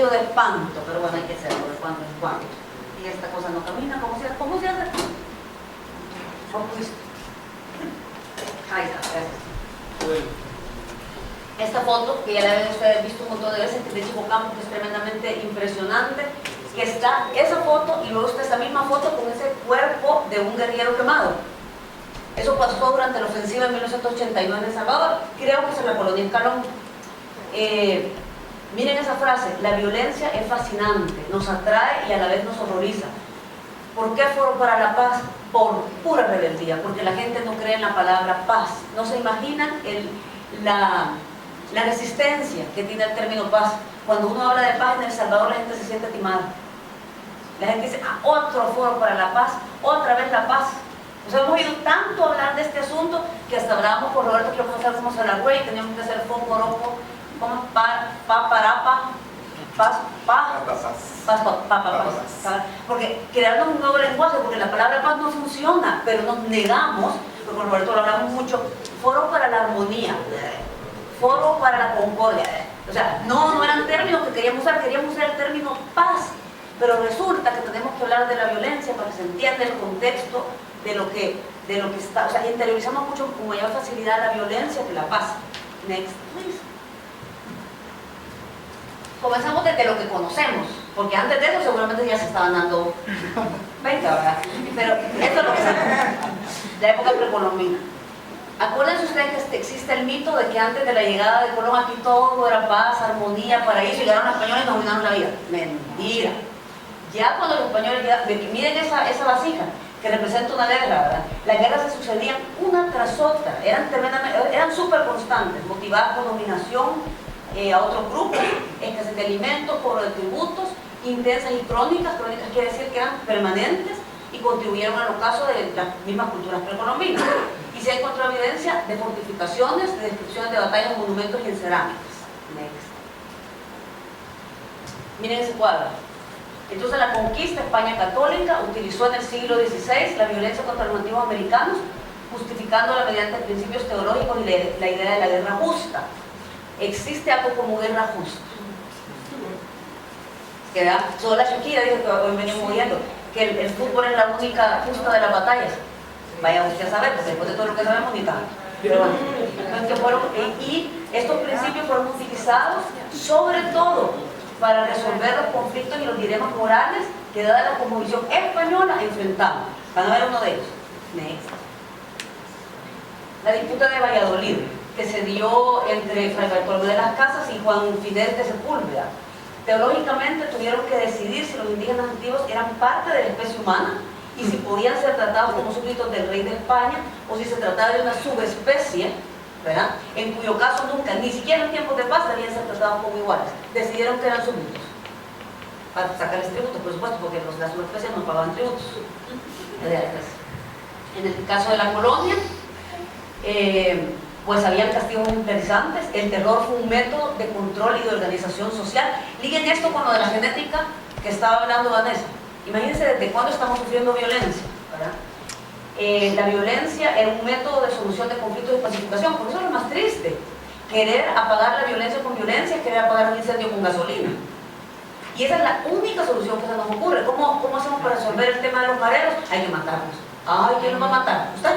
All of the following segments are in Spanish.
de espanto, pero bueno, hay que hacerlo de cuando en cuando. Y esta cosa no camina, ¿cómo se hace? ¿Cómo se hace? Ahí está, gracias. Esta foto, que ya la habían ustedes visto un montón de veces, de Chico Campos, que es tremendamente impresionante, que está esa foto y luego está esa misma foto con ese cuerpo de un guerrillero quemado. Eso pasó durante la ofensiva de 1989 en El Salvador, creo que es en la colonia Escalón. Miren esa frase: la violencia es fascinante, nos atrae y a la vez nos horroriza. ¿Por qué Foro para la Paz? Por pura rebeldía, porque la gente no cree en la palabra paz. No se imaginan la resistencia que tiene el término paz. Cuando uno habla de paz en El Salvador, la gente se siente timada. La gente dice, otro Foro para la Paz, otra vez la paz. O sea, hemos oído tanto hablar de este asunto que hasta hablábamos por Roberto que íbamos a hacer como Salagüey, teníamos que hacer Focoropo, como porque crearnos un nuevo lenguaje, porque la palabra paz no funciona, pero nos negamos, porque con Roberto lo hablamos mucho, Foro para la armonía, Foro para la concordia. O sea, no eran términos que queríamos usar el término paz, pero resulta que tenemos que hablar de la violencia para que se entienda el contexto de lo que está, o sea, interiorizamos mucho con mayor facilidad la violencia que la paz. Next, please. Comenzamos desde lo que conocemos, porque antes de eso seguramente ya se estaban dando 20, ¿verdad? Pero esto es lo que se la época precolombina. Acuérdense ustedes que existe el mito de que antes de la llegada de Colón aquí todo era paz, armonía, paraíso, y llegaron los españoles y nos dominaron la vida. Mentira. Ya cuando los españoles llegaron, miren esa vasija que representa una guerra, ¿verdad? Las guerras se sucedían una tras otra, eran súper constantes, motivadas por dominación a otros grupos, escasez de alimentos, cobro de tributos, intensas y crónicas quiere decir que eran permanentes y contribuyeron al ocaso de las mismas culturas precolombinas. Y se encontró evidencia de fortificaciones, de descripciones de batallas, monumentos y en cerámicas. Next. Miren ese cuadro. Entonces la conquista España católica utilizó en el siglo XVI la violencia contra los nativos americanos, justificándola mediante principios teológicos y la idea de la guerra justa. Existe algo como guerra justa. Solo la Shakira dijo que hoy venimos viendo que el fútbol es la única justa de las batallas. Vaya usted a saber, porque después de todo lo que sabemos ni tanto. Pero bueno, y estos principios fueron utilizados sobre todo para resolver los conflictos y los dilemas morales que dada la cosmovisión española enfrentamos. Van a ver uno de ellos. Next. La disputa de Valladolid, que se dio entre Fray Bartolomé de las Casas y Juan Fidel de Sepúlveda. Teológicamente tuvieron que decidir si los indígenas antiguos eran parte de la especie humana y si podían ser tratados como súbditos del rey de España o si se trataba de una subespecie, ¿verdad? En cuyo caso nunca, ni siquiera en tiempos de paz, debían ser tratados como iguales. Decidieron que eran súbditos para sacarles tributos, por supuesto, porque las subespecies no pagaban tributos. En el caso de la colonia, pues habían castigos ejemplarizantes. El terror fue un método de control y de organización social. Liguen esto con lo de la genética que estaba hablando Vanessa. Imagínense desde cuándo estamos sufriendo violencia, ¿verdad? La violencia era un método de solución de conflictos y pacificación, por eso es lo más triste. Querer apagar la violencia con violencia es querer apagar un incendio con gasolina. Y esa es la única solución que se nos ocurre. ¿Cómo hacemos para resolver el tema de los mareros? Hay que matarlos. Ay, ¿quién nos va a matar? ¿Usted?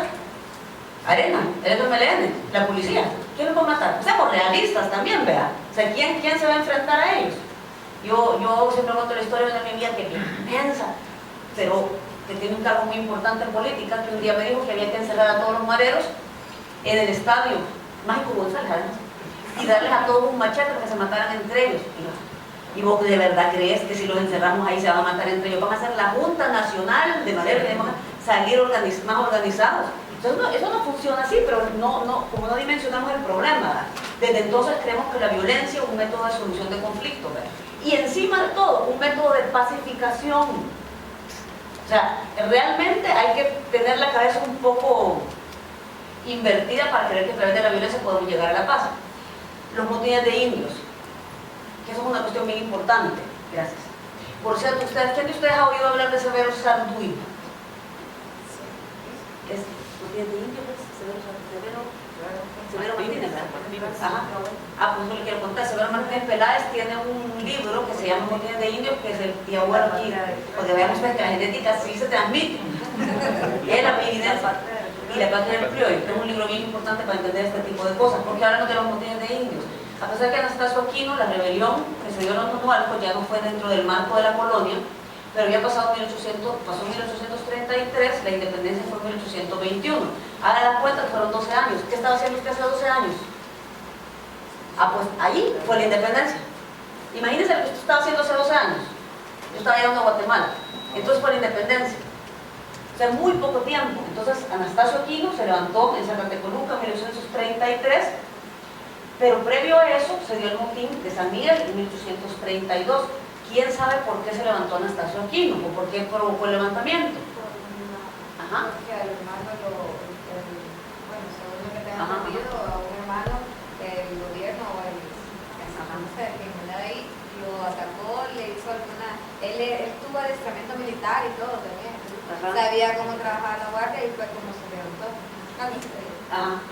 Arena, el FMLN, la policía. ¿Quién nos va a matar? Seamos realistas también, vea. O sea, ¿quién se va a enfrentar a ellos? Yo siempre cuento la historia de una amiga que piensa, pero que tiene un cargo muy importante en política, que un día me dijo que había que encerrar a todos los mareros en el estadio Mágico González, además, y darles a todos un machete para que se mataran entre ellos. ¿Y vos de verdad crees que si los encerramos ahí se van a matar entre ellos? Van a ser la Junta Nacional de Mareros y van a salir más organizados. Entonces, eso no funciona así, pero como no dimensionamos el problema, ¿verdad? Desde entonces creemos que la violencia es un método de solución de conflictos, ¿verdad? Y encima de todo, un método de pacificación. O sea, realmente hay que tener la cabeza un poco invertida para creer que a través de la violencia podemos llegar a la paz. Los motines de indios, que eso es una cuestión bien importante. Gracias. Por cierto, ¿quién de ustedes ha oído hablar de Severo Sarduy? ¿Es motines de indios? Severo Martínez, ¿verdad? Ajá. Pues no le quiero contar. Severo Martínez Peláez tiene un libro que se llaman motines de indios, que es el tío abuelo aquí, porque veamos que la genética sí se transmite. Es la evidencia y la patria del criollo. Este es un libro bien importante para entender este tipo de cosas, porque hablamos de los motines de indios. A pesar de que Anastasio Aquino, la rebelión que se dio en los Monualcos ya no fue dentro del marco de la colonia, pero había pasado pasó en 1833, la independencia fue en 1821. Haga la cuenta que fueron 12 años. ¿Qué estaba haciendo usted hace 12 años? Ah, pues ahí fue la independencia. Imagínense lo que usted estaba haciendo hace 12 años. Yo estaba llegando a Guatemala. Entonces fue la independencia. O sea, muy poco tiempo. Entonces Anastasio Aquino se levantó en Zacatecoluca en 1833, pero previo a eso se dio el motín de San Miguel en 1832. ¿Quién sabe por qué se levantó Anastasio Aquino o por qué provocó el levantamiento? Ajá. Porque al hermano bueno, según lo que tengo entendido, a un hermano el gobierno o no sé, quien era de ahí, lo atacó, le hizo alguna... Él tuvo adiestramiento militar y todo también. Sabía cómo trabajar la guardia y fue como se levantó.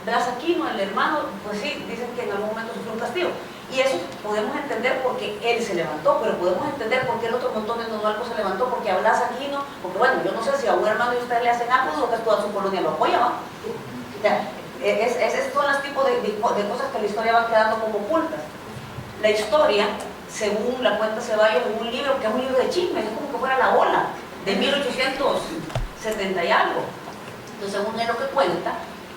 Blas Aquino, el hermano, pues sí, dicen que en algún momento sufrió un castigo. Y eso podemos entender porque él se levantó, pero podemos entender por qué el otro montón de Monualcos se levantó, porque a Blas Aquino, porque bueno, yo no sé si a un hermano de ustedes le hacen algo, o que toda su colonia lo apoya, ¿va? Esos son los tipos de cosas que la historia va quedando como ocultas. La historia, según la cuenta Ceballos en un libro, que es un libro de chismes, es como que fuera La Ola, de 1870 y algo. Entonces, según él lo que cuenta,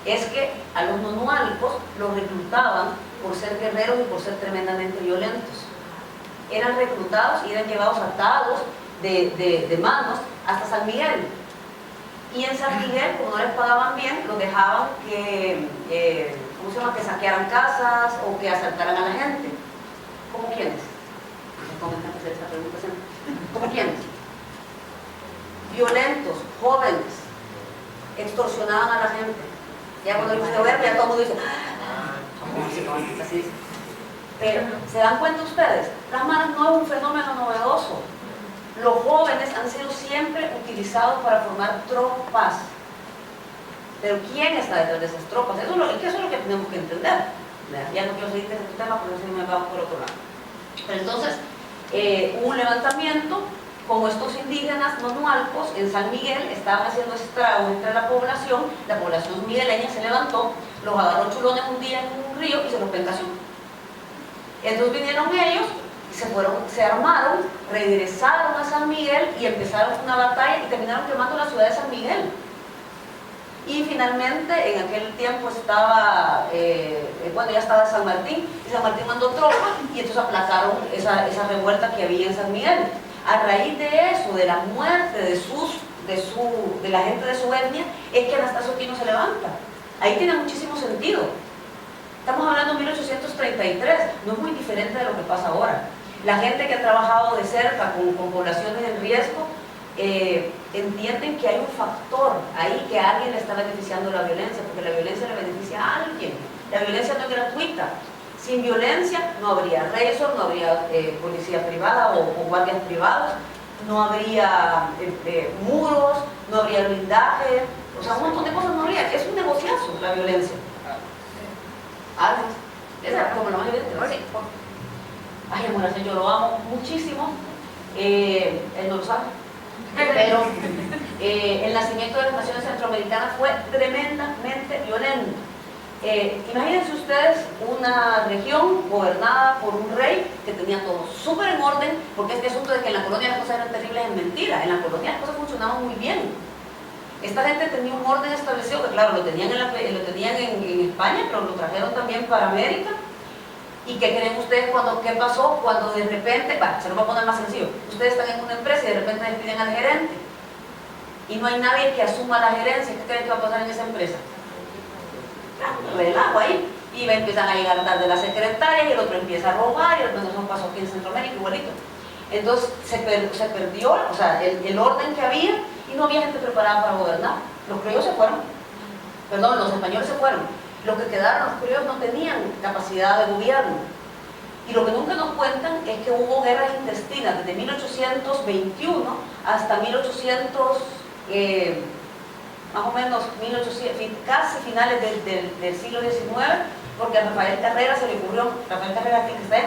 es que a los monualcos los reclutaban por ser guerreros y por ser tremendamente violentos. Eran reclutados y eran llevados atados de manos hasta San Miguel. Y en San Miguel, como no les pagaban bien, los dejaban que, ¿cómo se llama?, que saquearan casas o que asaltaran a la gente. ¿Cómo quiénes? ¿Cómo quiénes? Violentos, jóvenes, extorsionaban a la gente. Ya cuando dice ver, ya todo el mundo dice, así dice. Pero, ¿se dan cuenta ustedes? Las maras no es un fenómeno novedoso. Los jóvenes han sido siempre utilizados para formar tropas. Pero ¿quién está detrás de esas tropas? Eso es lo que tenemos que entender. Ya no quiero seguir con este tema porque si no me vamos por otro lado. Pero entonces, hubo un levantamiento. Como estos indígenas monualcos en San Miguel estaban haciendo estragos entre la población migueleña se levantó, los agarró chulones un día en un río y se los pencació. Entonces vinieron ellos, se armaron, regresaron a San Miguel y empezaron una batalla y terminaron quemando la ciudad de San Miguel. Y finalmente, en aquel tiempo estaba, ya estaba San Martín, y San Martín mandó tropas y entonces aplacaron esa revuelta que había en San Miguel. A raíz de eso, de la muerte de la gente de su etnia, es que Anastasio Aquino se levanta. Ahí tiene muchísimo sentido. Estamos hablando de 1833, no es muy diferente de lo que pasa ahora. La gente que ha trabajado de cerca con poblaciones en riesgo, entienden que hay un factor ahí que a alguien le está beneficiando la violencia, porque la violencia le beneficia a alguien. La violencia no es gratuita. Sin violencia no habría RESOR, no habría policía privada o guardias privados, no habría muros, no habría blindaje, o sea, un montón de cosas no habría. Es un negociazo la violencia. Alex, esa es como lo más evidente, ¿no? Sí. Ay, Morales, yo lo amo muchísimo, él no lo sabe, pero el nacimiento de las naciones centroamericanas fue tremendamente violento. Imagínense ustedes una región gobernada por un rey que tenía todo súper en orden, porque este asunto de que en la colonia las cosas eran terribles es mentira. En la colonia las cosas funcionaban muy bien. Esta gente tenía un orden establecido, que claro, lo tenían en España, pero lo trajeron también para América. ¿Y qué creen ustedes qué pasó cuando de repente, se lo voy a poner más sencillo, ustedes están en una empresa y de repente despiden al gerente y no hay nadie que asuma la gerencia? ¿Qué creen que va a pasar en esa empresa? Relajo ahí, y empiezan a llegar tarde las secretarias y el otro empieza a robar, y eso pasó aquí en Centroamérica igualito. Entonces se perdió, o sea, el orden que había, y no había gente preparada para gobernar. Los criollos se fueron, perdón, los españoles se fueron. Los que quedaron, los criollos, no tenían capacidad de gobierno. Y lo que nunca nos cuentan es que hubo guerras intestinas desde 1821 hasta 1800, más o menos 1800, casi finales del siglo XIX, porque a Rafael Carrera se le ocurrió, Rafael Carrera aquí que está,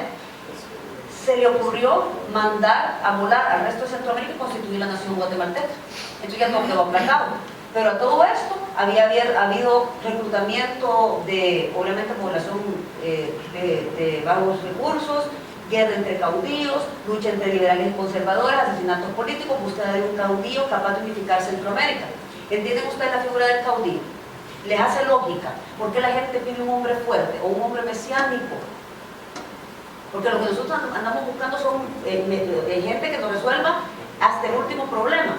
se le ocurrió mandar a volar al resto de Centroamérica y constituir la nación guatemalteca. Entonces ya todo quedó aplacado. Pero a todo esto había habido reclutamiento de, obviamente, población de bajos recursos, guerra entre caudillos, lucha entre liberales y conservadores, asesinatos políticos, búsqueda de un caudillo capaz de unificar Centroamérica. ¿Entienden ustedes la figura del caudillo? ¿Les hace lógica? ¿Por qué la gente pide un hombre fuerte o un hombre mesiánico? Porque lo que nosotros andamos buscando son gente que nos resuelva hasta el último problema.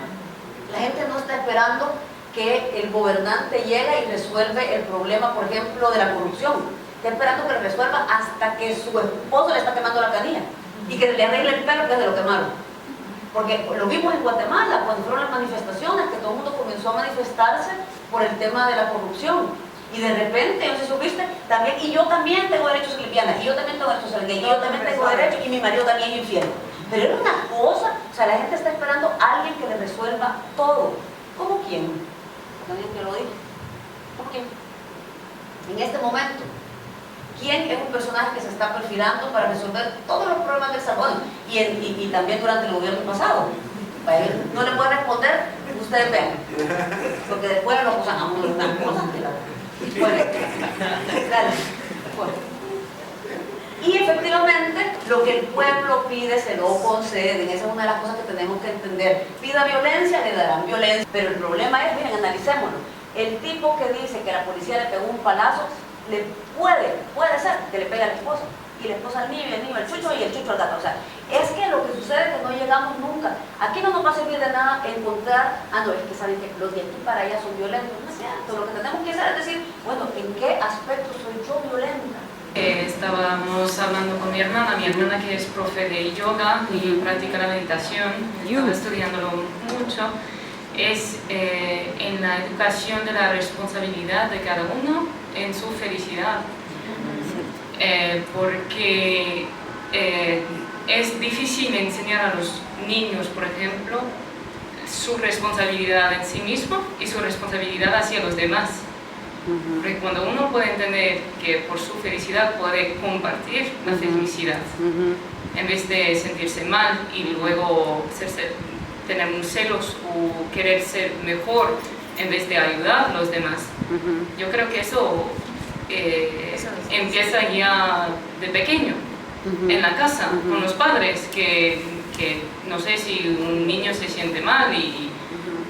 La gente no está esperando que el gobernante llegue y resuelve el problema, por ejemplo, de la corrupción. Está esperando que le resuelva hasta que su esposo le está quemando la canilla y que le arregle el pelo, que es de lo quemaron. Porque lo vimos en Guatemala, cuando fueron las manifestaciones, que todo el mundo comenzó a manifestarse por el tema de la corrupción. Y de repente, no sé si supiste, también, y yo también tengo derecho a ser lesbiana, y yo también tengo derecho a ser gay, y yo también tengo derecho, y mi marido también es infiel. Pero era una cosa, o sea, la gente está esperando a alguien que le resuelva todo. ¿Cómo quién? Alguien que lo diga. ¿Cómo quién? En este momento, ¿quién es un personaje que se está perfilando para resolver todos los problemas del Salvador? Y también durante el gobierno pasado. No le pueden responder, ustedes vean. Porque después lo acusan a uno de unas cosas que la... Bueno, dale. Bueno. Y efectivamente, lo que el pueblo pide se lo conceden. Esa es una de las cosas que tenemos que entender. Pida violencia, le darán violencia. Pero el problema es, miren, analicémoslo. El tipo que dice que la policía le pegó un palazo, puede ser que le pegue a la esposa. Y la esposa al niño, y el niño al chucho, y el chucho al gato. O sea, es que lo que sucede es que no llegamos nunca. Aquí no nos va a servir de nada encontrar, no, es que saben que los de aquí para allá son violentos. No es cierto, lo que tenemos que hacer es decir, bueno, ¿en qué aspecto soy yo violenta? Estábamos hablando con mi hermana que es profe de yoga y practica la meditación, estaba estudiándolo mucho, es en la educación de la responsabilidad de cada uno en su felicidad. Porque es difícil enseñar a los niños, por ejemplo, su responsabilidad en sí mismo y su responsabilidad hacia los demás. Porque cuando uno puede entender que por su felicidad puede compartir la felicidad, en vez de sentirse mal y luego tener un celos o querer ser mejor en vez de ayudar a los demás, yo creo que eso empieza ya de pequeño, en la casa, con los padres, que no sé si un niño se siente mal y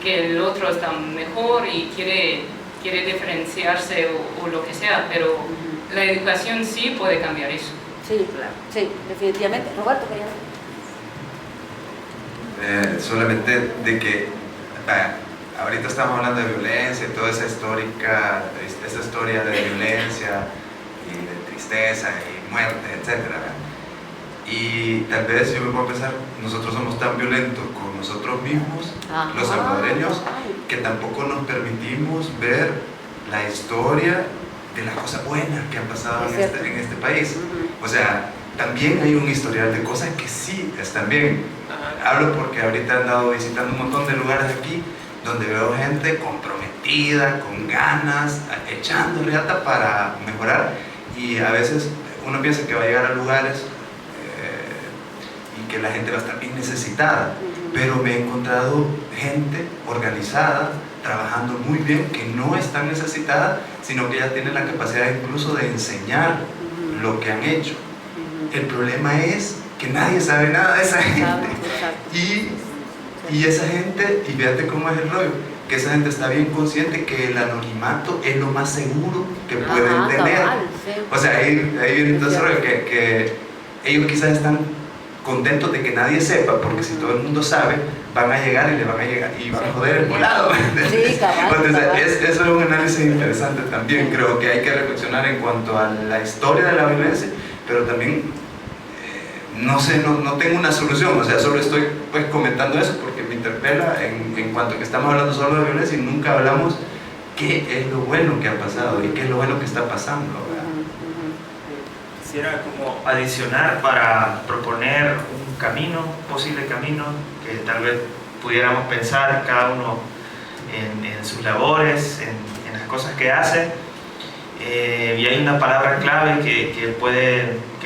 que el otro está mejor y quiere diferenciarse o lo que sea, pero la educación sí puede cambiar eso. Sí, claro, sí, definitivamente. Roberto, quería solamente de que ahorita estamos hablando de violencia, toda esa historia de violencia y de tristeza y muerte, etc. Y tal vez yo me puedo pensar, nosotros somos tan violentos con nosotros mismos, los salvadoreños, que tampoco nos permitimos ver la historia de las cosas buenas que han pasado en este país. O sea, también hay un historial de cosas que sí están bien. Hablo porque ahorita he andado visitando un montón de lugares aquí donde veo gente comprometida, con ganas, echando riata para mejorar, y a veces uno piensa que va a llegar a lugares y que la gente va a estar bien necesitada, pero me he encontrado gente organizada, trabajando muy bien, que no es tan necesitada, sino que ya tiene la capacidad incluso de enseñar lo que han hecho. El problema es que nadie sabe nada de esa gente. Y esa gente, y fíjate cómo es el rollo, que esa gente está bien consciente que el anonimato es lo más seguro que pueden tener. O sea, ahí viene todo ese rollo, que ellos quizás están contentos de que nadie sepa, porque si todo el mundo sabe, van a llegar y le van a llegar y van a joder el volado. Entonces, eso es un análisis interesante también. Creo que hay que reflexionar en cuanto a la historia de la violencia, pero también no sé, no tengo una solución. O sea, solo estoy pues comentando eso porque me interpela en cuanto a que estamos hablando solo de violencia y nunca hablamos qué es lo bueno que ha pasado y qué es lo bueno que está pasando, ¿verdad? Quisiera como adicionar para proponer un camino, un posible camino, que tal vez pudiéramos pensar cada uno en sus labores, en las cosas que hace. Y hay una palabra clave que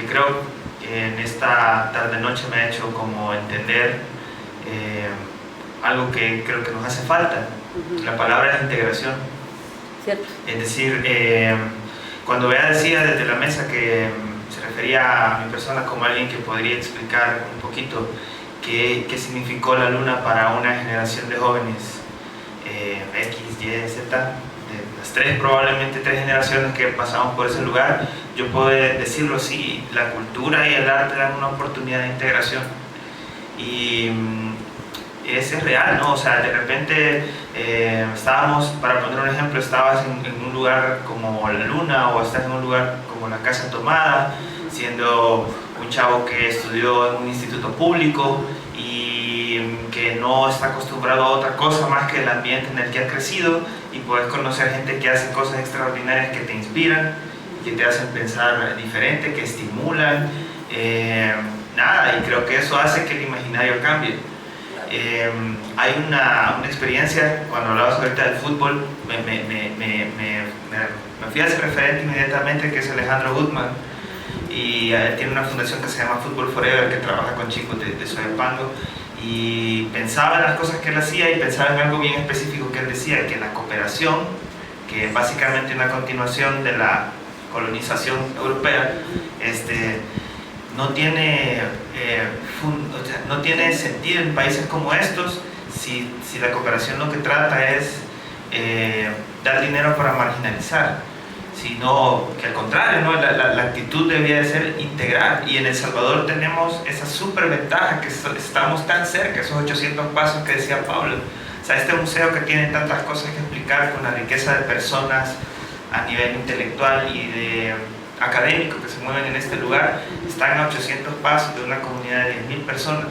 creo que en esta tarde-noche me ha hecho como entender algo que creo que nos hace falta. La palabra es integración. Cierto. Es decir, cuando Bea decía desde la mesa que se refería a mi persona como alguien que podría explicar un poquito qué significó la luna para una generación de jóvenes X, Y, Z, de las probablemente tres generaciones que pasamos por ese lugar, yo puedo decirlo así: la cultura y el arte dan una oportunidad de integración, y ese es real, ¿no? O sea, de repente estábamos, para poner un ejemplo, estabas en un lugar como la Luna, o estás en un lugar como la Casa Tomada, siendo un chavo que estudió en un instituto público y que no está acostumbrado a otra cosa más que el ambiente en el que ha crecido, y puedes conocer gente que hace cosas extraordinarias que te inspiran, que te hacen pensar diferente, que estimulan, nada, y creo que eso hace que el imaginario cambie. Hay una experiencia, cuando hablabas ahorita del fútbol, me fui a ese referente inmediatamente, que es Alejandro Gutman, y tiene una fundación que se llama Fútbol Forever, que trabaja con chicos de Soyapango, y pensaba en las cosas que él hacía, y pensaba en algo bien específico que él decía: que la cooperación, que es básicamente una continuación de la colonización europea, no tiene sentido en países como estos si la cooperación lo que trata es dar dinero para marginalizar, sino que al contrario, ¿no? La actitud debía de ser integrar. Y en El Salvador tenemos esa súper ventaja, que estamos tan cerca, esos 800 pasos que decía Pablo. O sea, este museo, que tiene tantas cosas que explicar, con la riqueza de personas a nivel intelectual y de académico que se mueven en este lugar, están a 800 pasos de una comunidad de 10.000 personas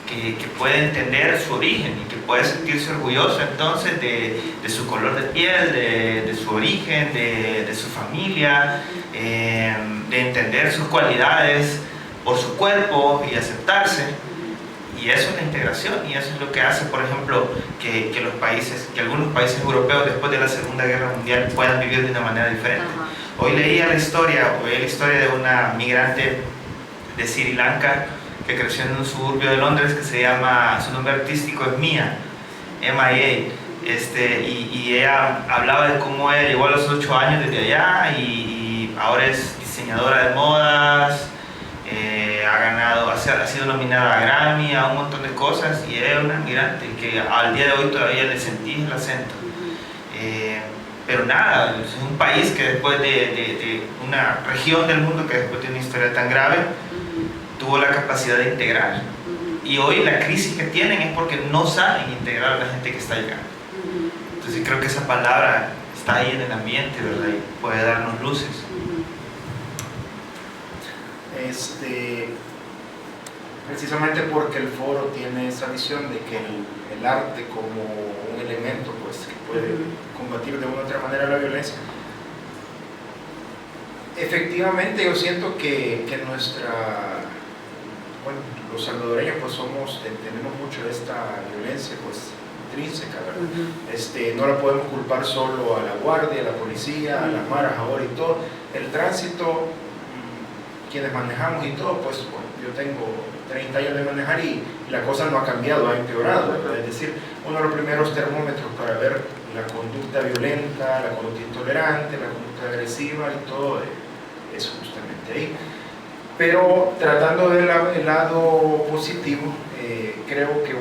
que puede entender su origen y que puede sentirse orgulloso entonces de su color de piel, de su origen, de su familia, de entender sus cualidades por su cuerpo y aceptarse. Y eso es la integración, y eso es lo que hace, por ejemplo, que algunos países europeos después de la Segunda Guerra Mundial puedan vivir de una manera diferente. Hoy leí la historia de una migrante de Sri Lanka que creció en un suburbio de Londres, que se llama, su nombre artístico es Mia, M-I-A, y ella hablaba de cómo ella llegó a los 8 años desde allá, y ahora es diseñadora de modas, ha sido nominada a Grammy, a un montón de cosas, y ella es una migrante que al día de hoy todavía le sentí el acento. Pero nada, es un país que después de una región del mundo que después de una historia tan grave tuvo la capacidad de integrar, y hoy la crisis que tienen es porque no saben integrar a la gente que está llegando. Entonces creo que esa palabra está ahí en el ambiente, ¿verdad? Y puede darnos luces. Precisamente porque el foro tiene esa visión de que el arte como un elemento, pues, que puede combatir de una u otra manera la violencia. Efectivamente, yo siento que los salvadoreños pues tenemos mucho de esta violencia pues intrínseca, ¿verdad? No la podemos culpar solo a la guardia, a la policía, a las maras ahora y todo. El tránsito, quienes manejamos y todo, pues yo tengo 30 años de manejar y la cosa no ha cambiado, ha empeorado, ¿verdad? Es decir, uno de los primeros termómetros para ver la conducta violenta, la conducta intolerante, la conducta agresiva y todo es justamente ahí. Pero tratando del lado positivo, creo que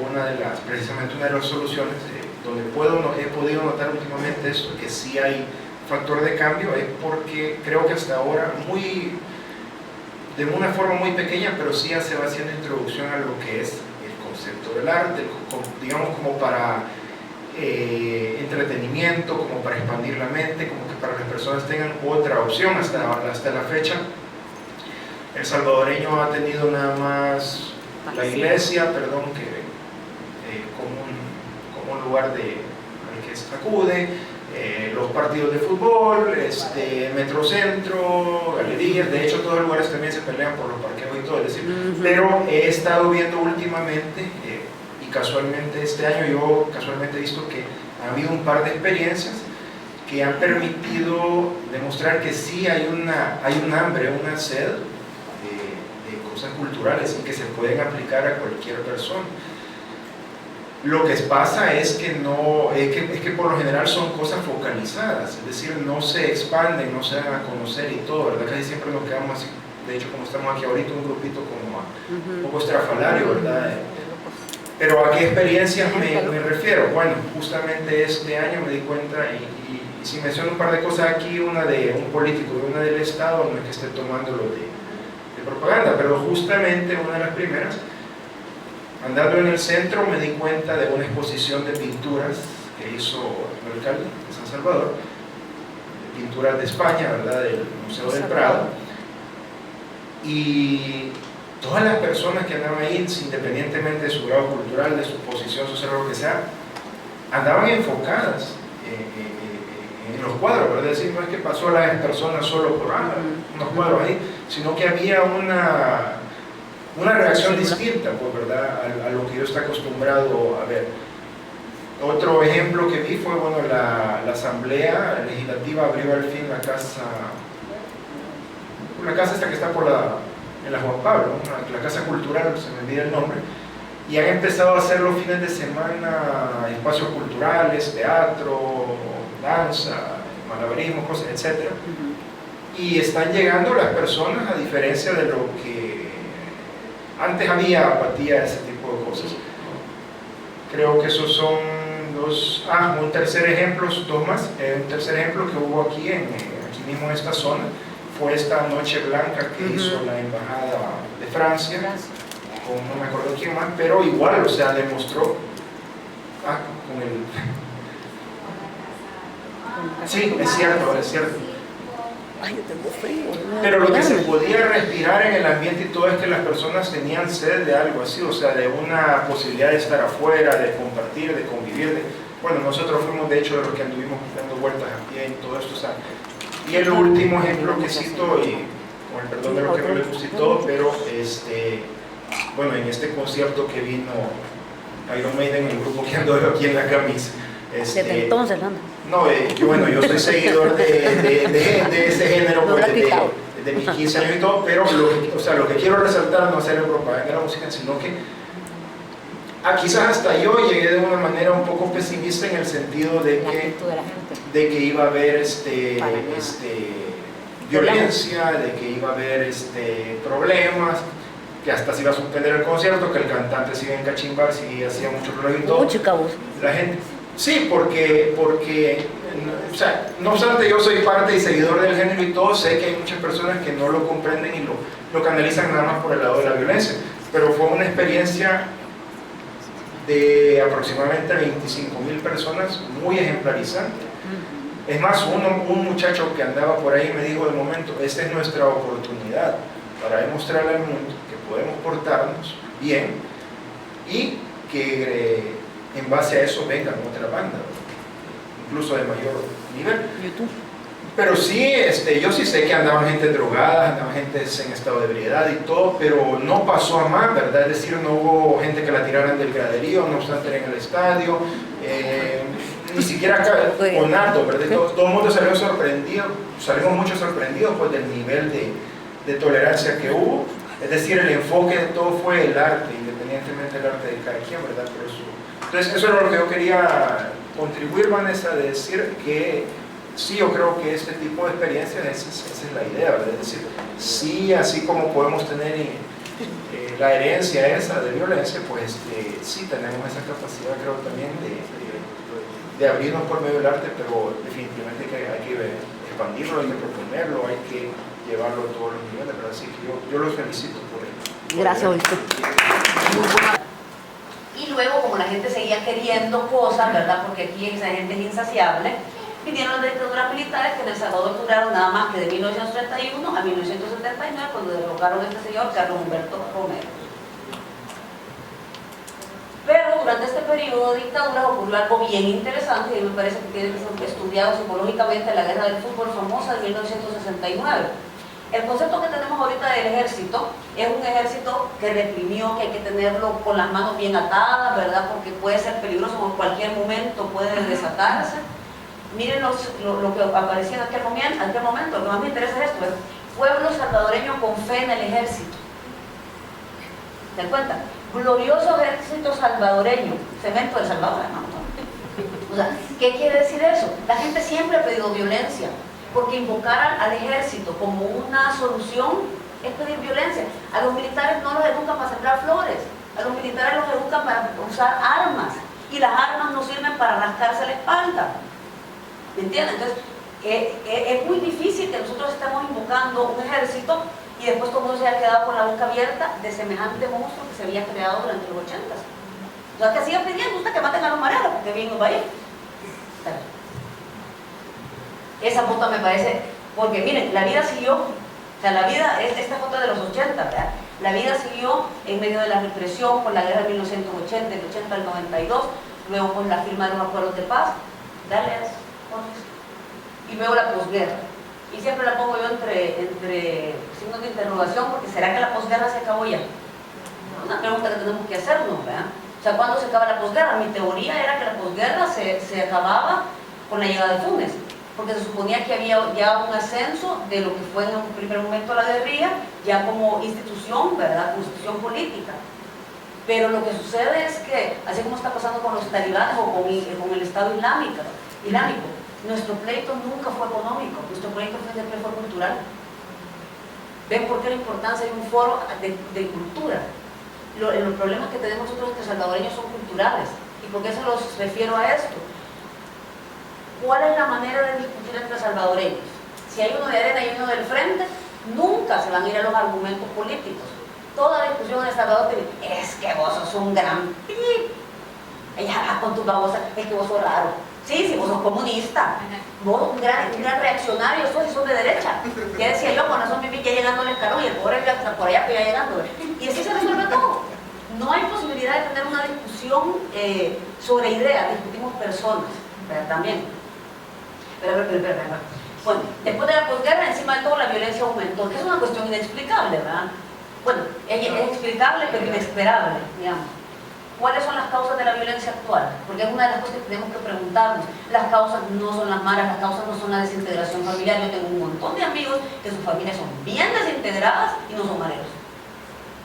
precisamente una de las soluciones donde he podido notar últimamente esto, que sí hay factor de cambio, es porque creo que hasta ahora de una forma muy pequeña, pero sí se va haciendo introducción a lo que es el concepto del arte, digamos como para entretenimiento, como para expandir la mente, como que para que las personas tengan otra opción. Hasta la fecha el salvadoreño ha tenido nada más la iglesia, como un lugar al que se acude, los partidos de fútbol, Metrocentro, galerías. De hecho, todos los lugares también se pelean por los parqueos y todo, es decir, pero he estado viendo últimamente, y casualmente este año yo he visto que ha habido un par de experiencias que han permitido demostrar que sí hay un hambre, una sed de cosas culturales y que se pueden aplicar a cualquier persona. Lo que pasa es que, por lo general son cosas focalizadas, es decir, no se expanden, no se dan a conocer y todo, ¿verdad? Casi siempre nos quedamos así, de hecho como estamos aquí ahorita, un grupito como un poco estrafalario, ¿verdad? Pero ¿a qué experiencias me refiero? Bueno, justamente este año me di cuenta, y si menciono un par de cosas aquí, una de un político y una del Estado, no es que esté tomándolo de propaganda, pero justamente una de las primeras, andando en el centro me di cuenta de una exposición de pinturas que hizo el alcalde de San Salvador, pinturas de España, ¿verdad? Del Museo del Prado, y todas las personas que andaban ahí, independientemente de su grado cultural, de su posición social o lo que sea, andaban enfocadas en los cuadros, ¿verdad? Es decir, no es que pasó a las personas solo por unos cuadros ahí, sino que había una reacción distinta, pues, ¿verdad? A lo que yo estoy acostumbrado a ver. Otro ejemplo que vi fue, bueno, la Asamblea Legislativa abrió al fin la casa esta que está en la Juan Pablo, ¿no? La Casa Cultural, se me olvida el nombre, y han empezado a hacer los fines de semana espacios culturales, teatro, danza, malabarismo, cosas, etc. Y están llegando las personas, a diferencia de lo que antes había apatía a ese tipo de cosas. Creo que esos son un tercer ejemplo, dos más. Un tercer ejemplo que hubo aquí mismo en esta zona fue esta Noche Blanca que hizo la Embajada de Francia, con no me acuerdo quién más, pero igual, o sea, demostró con el... Sí, es cierto. Ay, yo tengo frío. Pero lo que se podía respirar en el ambiente y todo es que las personas tenían sed de algo así, o sea, de una posibilidad de estar afuera, de compartir, de convivir. Bueno, nosotros fuimos de hecho de los que anduvimos dando vueltas a pie y todo esto, o sea. Y el último ejemplo que cito, y con el perdón de lo que no les gustó todo, pero bueno, en este concierto que vino Iron Maiden, el grupo que ando aquí en la camisa. Desde entonces, ¿no? No, yo soy seguidor de ese género pues, de mis 15 años y todo, pero lo que quiero resaltar no es hacer propaganda de la música, sino que quizás hasta yo llegué de una manera un poco pesimista en el sentido de que iba a haber violencia, de que iba a haber problemas, que hasta se iba a suspender el concierto, que el cantante se iba a encachimbar si hacía mucho ruido y todo. Mucho cabos. La gente... Sí, porque o sea, no obstante yo soy parte y seguidor del género y todo, sé que hay muchas personas que no lo comprenden y lo canalizan nada más por el lado de la violencia, pero fue una experiencia de aproximadamente 25,000 personas muy ejemplarizante. Es más, un muchacho que andaba por ahí me dijo de momento, esta es nuestra oportunidad para demostrarle al mundo que podemos portarnos bien y que en base a eso vengan otras bandas, incluso de mayor nivel. YouTube. Pero sí, yo sí sé que andaban gente drogada, andaban gente en estado de ebriedad y todo, pero no pasó a más, ¿verdad? Es decir, no hubo gente que la tiraran del graderío, no obstante en el estadio, ni siquiera con alto, ¿verdad? Todo el mundo salió sorprendido, salimos muchos sorprendidos pues, del nivel de tolerancia que hubo. Es decir, el enfoque de todo fue el arte, independientemente del arte de cada quien, ¿verdad? Pero entonces, eso era lo que yo quería contribuir, Vanessa, de decir que sí, yo creo que este tipo de experiencias, esa es la idea, ¿verdad? Es decir, sí, así como podemos tener la herencia esa de violencia, pues sí tenemos esa capacidad, creo, también de abrirnos por medio del arte, pero definitivamente hay que expandirlo, hay que proponerlo, hay que llevarlo a todos los niveles, ¿verdad? Así que yo los felicito por ello. Gracias, Víctor. Y luego, como la gente seguía queriendo cosas, ¿verdad? Porque aquí esa gente es insaciable, vinieron las dictaduras militares que en El Salvador duraron nada más que de 1931 a 1979, cuando derrocaron a este señor Carlos Humberto Romero. Pero durante este periodo de dictadura ocurrió algo bien interesante y me parece que tiene que ser estudiado psicológicamente, la guerra del fútbol famosa de 1969. El concepto que tenemos ahorita del ejército es un ejército que reprimió, que hay que tenerlo con las manos bien atadas, ¿verdad? Porque puede ser peligroso, en cualquier momento puede desatarse. Miren lo que aparecía en aquel momento, lo que más me interesa es esto, pueblo salvadoreño con fe en el ejército. ¿Se dan cuenta? Glorioso ejército salvadoreño, cemento de Salvador, hermano. O sea, ¿qué quiere decir eso? La gente siempre ha pedido violencia, porque invocar al ejército como una solución es pedir violencia. A los militares no los educan para sembrar flores, a los militares los educan para usar armas, y las armas no sirven para rascarse la espalda. ¿Me entienden? Entonces, es muy difícil que nosotros estemos invocando un ejército y después todo el mundo se haya quedado con la boca abierta de semejante monstruo que se había creado durante los 80s. O sea, que sigan pidiendo usted que maten a los mareros, porque bien nos va a ir. Esa foto me parece, porque miren, la vida siguió, o sea, la vida, esta foto de los 80, ¿verdad? La vida siguió en medio de la represión, por la guerra de 1980, del 80 al 92, luego con la firma de los acuerdos de paz, dale a eso, y luego la posguerra. Y siempre la pongo yo entre signos de interrogación, porque ¿será que la posguerra se acabó ya? Una pregunta que tenemos que hacernos, ¿verdad? O sea, ¿cuándo se acaba la posguerra? Mi teoría era que la posguerra se acababa con la llegada de Funes, porque se suponía que había ya un ascenso de lo que fue en un primer momento la guerrilla, ya como institución, ¿verdad? Constitución política. Pero lo que sucede es que, así como está pasando con los talibanes o con el Estado islámico, nuestro pleito nunca fue económico, nuestro pleito siempre fue cultural. ¿Ven por qué la importancia de un foro de cultura? Los problemas que tenemos nosotros entre salvadoreños son culturales. ¿Y por qué se los refiero a esto? ¿Cuál es la manera de discutir entre salvadoreños? Si hay uno de arena y uno del frente, nunca se van a ir a los argumentos políticos. Toda la discusión en El Salvador te dice, es que vos sos un gran pip. Ella con tus babosas, es que vos sos raro. Sí, vos sos comunista. Vos un gran reaccionario, sos de derecha. Ya decía yo, con razón Pipi ya llegando al escalón y el pobre está por allá, pero ya llegando. Y así se resuelve todo. No hay posibilidad de tener una discusión sobre ideas, discutimos personas, ¿verdad? También. Pero. Bueno, después de la posguerra, encima de todo, la violencia aumentó, que es una cuestión inexplicable, ¿verdad? Bueno, es explicable, pero inesperable, digamos. ¿Cuáles son las causas de la violencia actual? Porque es una de las cosas que tenemos que preguntarnos. Las causas no son las malas, las causas no son la desintegración familiar. Yo tengo un montón de amigos que sus familias son bien desintegradas y no son mareros.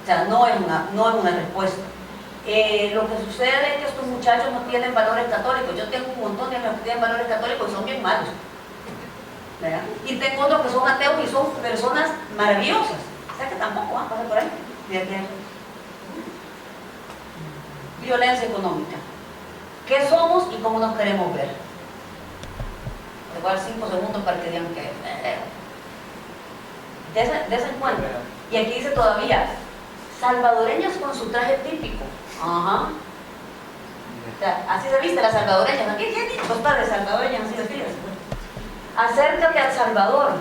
O sea, no es una respuesta. Lo que sucede es que estos muchachos no tienen valores católicos. Yo tengo un montón de amigos que tienen valores católicos y son bien malos, ¿verdad? Y tengo otros que son ateos y son personas maravillosas. O sea que tampoco van a pasar por ahí. Violencia económica. ¿Qué somos y cómo nos queremos ver? Te voy a dar 5 segundos para que digan que des en cuenta. Y aquí dice todavía, salvadoreñas con su traje típico. Ajá. O sea, así se viste las salvadoreñas. Aquí tienen los padres salvadoreñas, así se visten. Acércate al Salvador.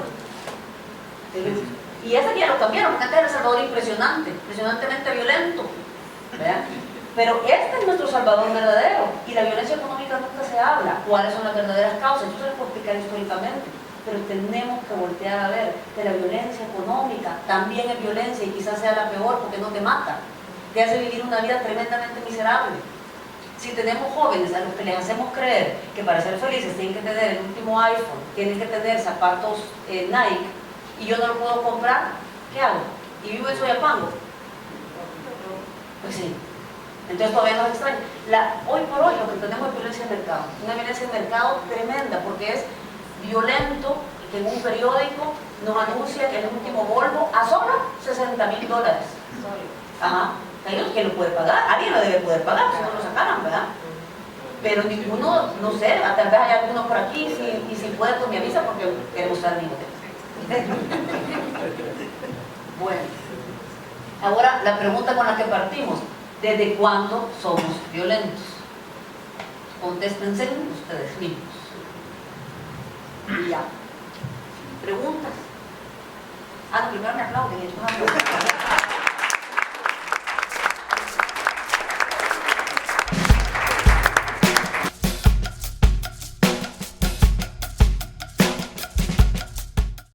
Y ese ya lo cambiaron, porque antes era El Salvador impresionantemente violento, ¿verdad? Pero este es nuestro Salvador verdadero, y la violencia económica nunca se habla. ¿Cuáles son las verdaderas causas? Eso se les puede explicar históricamente, pero tenemos que voltear a ver que la violencia económica también es violencia, y quizás sea la peor porque no te mata, te hace vivir una vida tremendamente miserable. Si tenemos jóvenes a los que les hacemos creer que para ser felices tienen que tener el último iPhone, tienen que tener zapatos Nike, y yo no lo puedo comprar, ¿qué hago? Y vivo en Soyapango. Pues sí. Entonces todavía nos extraña. Hoy por hoy lo que tenemos es violencia de mercado. Una violencia de mercado tremenda, porque es violento que en un periódico nos anuncia que el último Volvo a solo $60,000. Ajá. ¿Quién lo puede pagar? Alguien lo debe poder pagar, si no lo sacaran, ¿verdad? Pero ninguno, no sé, tal vez hay alguno por aquí, y si puede, pues me avisa porque queremos estar en Bueno, ahora la pregunta con la que partimos: ¿desde cuándo somos violentos? Contéstense ustedes mismos. Y ya. ¿Preguntas? Primero me aplauden.